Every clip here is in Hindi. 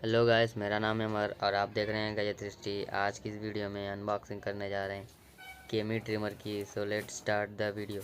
हेलो गाइस, मेरा नाम है अमर और आप देख रहे हैं गजत दृष्टि। आज की इस वीडियो में अनबॉक्सिंग करने जा रहे हैं केमी ट्रिमर की। So let's start the video.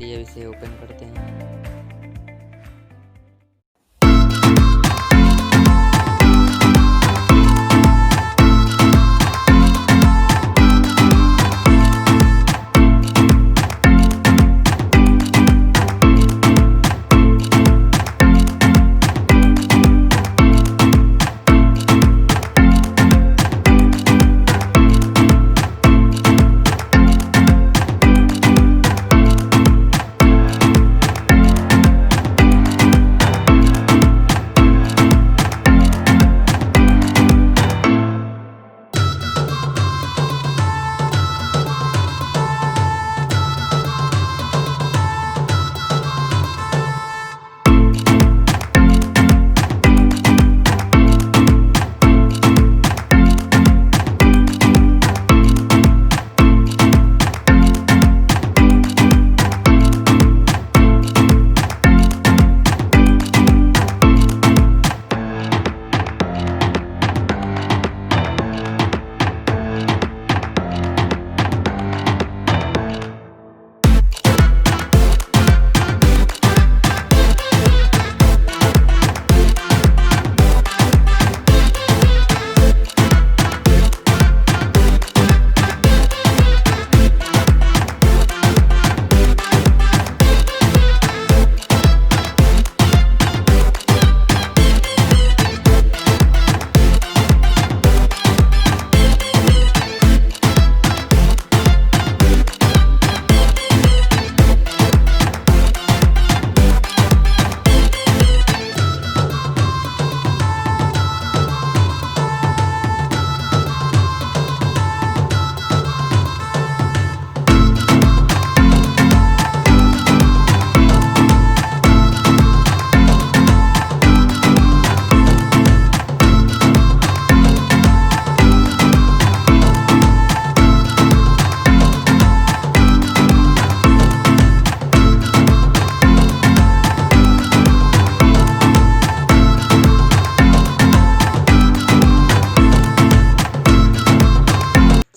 ये इसे ओपन करते हैं।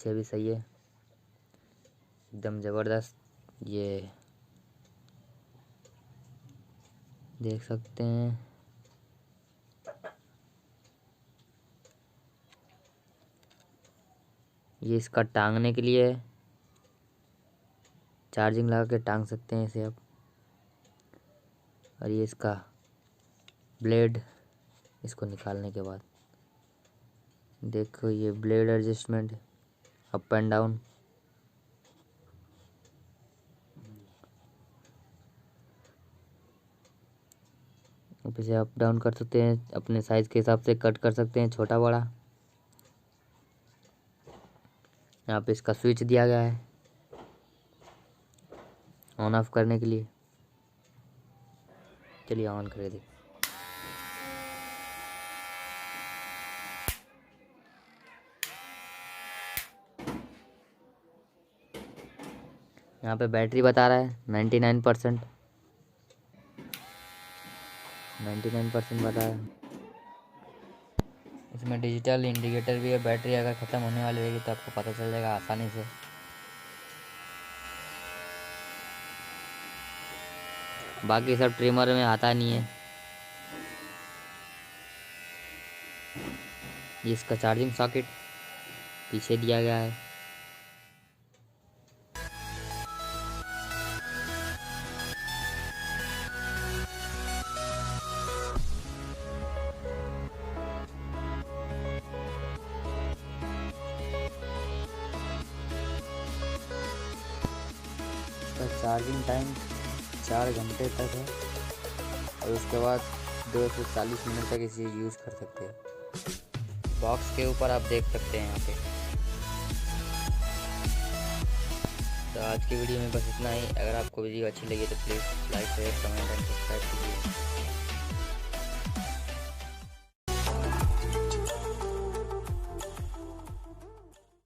भी सही है, एकदम ज़बरदस्त। ये देख सकते हैं। ये इसका टांगने के लिए है, चार्जिंग लगा के टांग सकते हैं इसे आप। और ये इसका ब्लेड, इसको निकालने के बाद देखो ये blade adjustment up and down. आप इसे अप डाउन कर सकते हैं, अपने साइज़ के हिसाब से कट कर सकते हैं, छोटा बड़ा। यहाँ पे इसका स्विच दिया गया है ऑन ऑफ करने के लिए। चलिए ऑन कर दे। यहाँ पे बैटरी बता रहा है 99%, 99% बता रहा है। इसमें डिजिटल इंडिकेटर भी है, बैटरी अगर ख़त्म होने वाली रहेगी तो आपको पता चल जाएगा आसानी से। बाकी सब ट्रिमर में आता नहीं है। ये इसका चार्जिंग सॉकेट पीछे दिया गया है। इसका चार्जिंग टाइम 4 घंटे तक है और उसके बाद 2 से 40 मिनट तक इसे यूज़ कर सकते हैं। बॉक्स के ऊपर आप देख सकते हैं यहाँ पे। तो आज की वीडियो में बस इतना ही। अगर आपको वीडियो अच्छी लगी तो please like share comment and subscribe कीजिए।